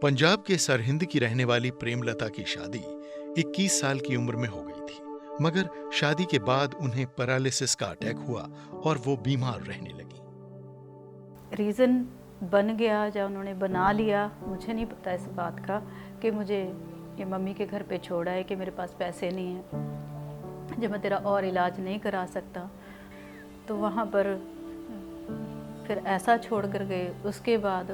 पंजाब के सरहिंद की रहने वाली प्रेमलता की शादी 21 साल की उम्र में हो गई थी, मगर शादी के बाद उन्हें पैरालिसिस का अटैक हुआ और वो बीमार रहने लगी। रीज़न बन गया या उन्होंने बना लिया, मुझे नहीं पता इस बात का कि मुझे ये मम्मी के घर पे छोड़ा है कि मेरे पास पैसे नहीं हैं, जब मैं तेरा और इलाज नहीं करा सकता। तो वहाँ पर फिर ऐसा छोड़ कर गए। उसके बाद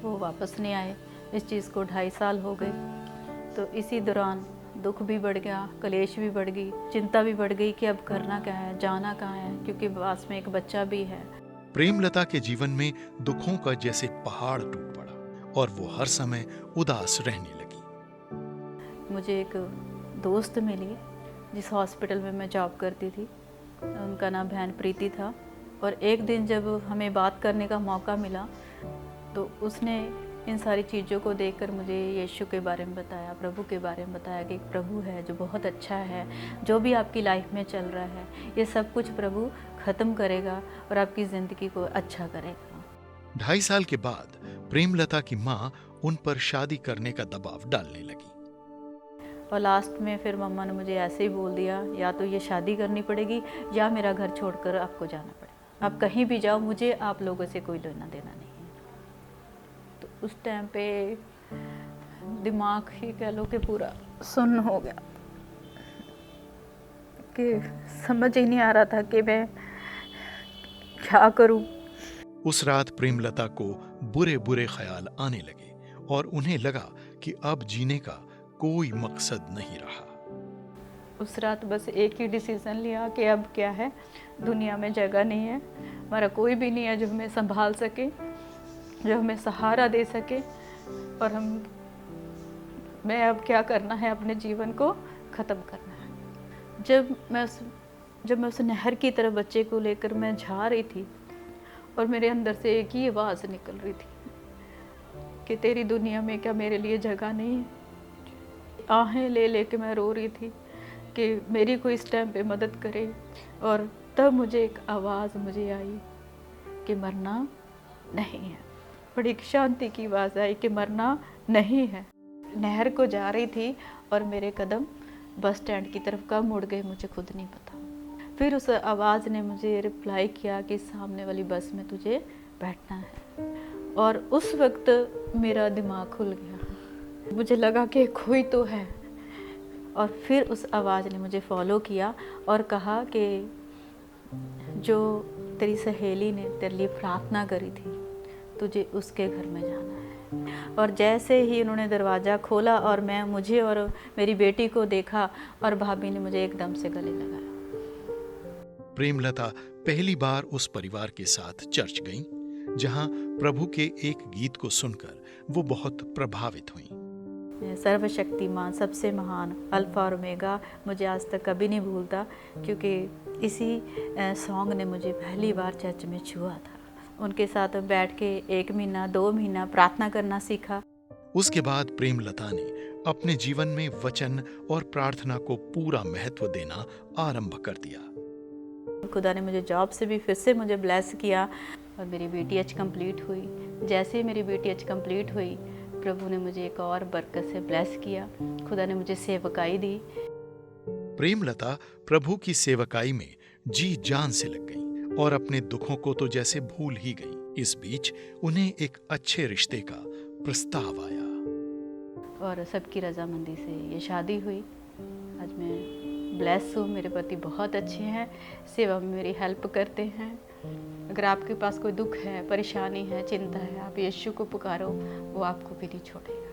वो वापस नहीं आए। इस चीज़ को 2.5 साल हो गए। तो इसी दौरान दुख भी बढ़ गया, कलेश भी बढ़ गई, चिंता भी बढ़ गई कि अब करना क्या है, जाना कहाँ है, क्योंकि पास में एक बच्चा भी है। प्रेमलता के जीवन में दुखों का जैसे पहाड़ टूट पड़ा और वो हर समय उदास रहने लगी। मुझे एक दोस्त मिली जिस हॉस्पिटल में मैं जॉब करती थी। उनका नाम बहन प्रीति था। और एक दिन जब हमें बात करने का मौका मिला तो उसने इन सारी चीज़ों को देखकर मुझे यीशु के बारे में बताया, प्रभु के बारे में बताया कि एक प्रभु है जो बहुत अच्छा है। जो भी आपकी लाइफ में चल रहा है ये सब कुछ प्रभु ख़त्म करेगा और आपकी ज़िंदगी को अच्छा करेगा। 2.5 साल के बाद प्रेमलता की माँ उन पर शादी करने का दबाव डालने लगी। और लास्ट में फिर मम्मा ने मुझे ऐसे ही बोल दिया, या तो ये शादी करनी पड़ेगी या मेरा घर छोड़कर आपको जाना पड़ेगा। आप कहीं भी जाओ, मुझे आप लोगों से कोई लेना देना नहीं है। तो उस टाइम पे दिमाग ही कह लो कि पूरा सुन्न हो गया कि समझ ही नहीं आ रहा था कि मैं क्या करूं। उस रात प्रेमलता को बुरे बुरे ख्याल आने लगे और उन्हें लगा कि अब जीने का कोई मकसद नहीं रहा। उस रात बस एक ही डिसीज़न लिया कि अब क्या है, दुनिया में जगह नहीं है, हमारा कोई भी नहीं है जो हमें संभाल सके, जो हमें सहारा दे सके। और मैं अब क्या करना है, अपने जीवन को ख़त्म करना है। जब मैं उस नहर की तरफ बच्चे को लेकर मैं जा रही थी और मेरे अंदर से एक ही आवाज़ निकल रही थी कि तेरी दुनिया में क्या मेरे लिए जगह नहीं है। आहें ले लेके मैं रो रही थी कि मेरी कोई इस टाइम पे मदद करे। और तब मुझे एक आवाज़ मुझे आई कि मरना नहीं है। बड़ी शांति की आवाज़ आई कि मरना नहीं है। नहर को जा रही थी और मेरे कदम बस स्टैंड की तरफ कब मुड़ गए मुझे खुद नहीं पता। फिर उस आवाज़ ने मुझे रिप्लाई किया कि सामने वाली बस में तुझे बैठना है। और उस वक्त मेरा दिमाग खुल गया, मुझे लगा कि कोई तो है। और फिर उस आवाज़ ने मुझे फॉलो किया और कहा कि जो तेरी सहेली ने तेरे लिए प्रार्थना करी थी तुझे उसके घर में जाना है। और जैसे ही उन्होंने दरवाज़ा खोला और मुझे और मेरी बेटी को देखा और भाभी ने मुझे एकदम से गले लगाया। प्रेमलता पहली बार उस परिवार के साथ चर्च गईं, जहां प्रभु के एक गीत को सुनकर वो बहुत प्रभावित हुईं। सर्वशक्तिमान, सबसे महान, अल्फा और ओमेगा, मुझे आज तक कभी नहीं भूलता, क्योंकि इसी सॉन्ग ने मुझे पहली बार चर्च में छुआ था। उनके साथ बैठ के 1 महीना 2 महीना प्रार्थना करना सीखा। उसके बाद प्रेमलता ने अपने जीवन में वचन और प्रार्थना को पूरा महत्व देना आरंभ कर दिया। खुदा ने मुझे जॉब से भी फिर से मुझे ब्लेस किया और मेरी BTH कंप्लीट हुई। जैसे ही मेरी BTH कंप्लीट हुई, प्रभु ने मुझे एक और बरकत से ब्लेस किया। खुदा ने मुझे सेवकाई दी। प्रेमलता प्रभु की सेवकाई में जी जान से लग गई और अपने दुखों को तो जैसे भूल ही गई। इस बीच उन्हें एक अच्छे रिश्ते का प्रस्ताव आया और सबकी रजामंदी से ये शादी हुई। आज मैं ब्लेस हूँ, मेरे पति बहुत अच्छे हैं, सेवा में मेरी हेल्प करते हैं। अगर आपके पास कोई दुख है, परेशानी है, चिंता है, आप यीशु को पुकारो, वो आपको भी नहीं छोड़ेगा।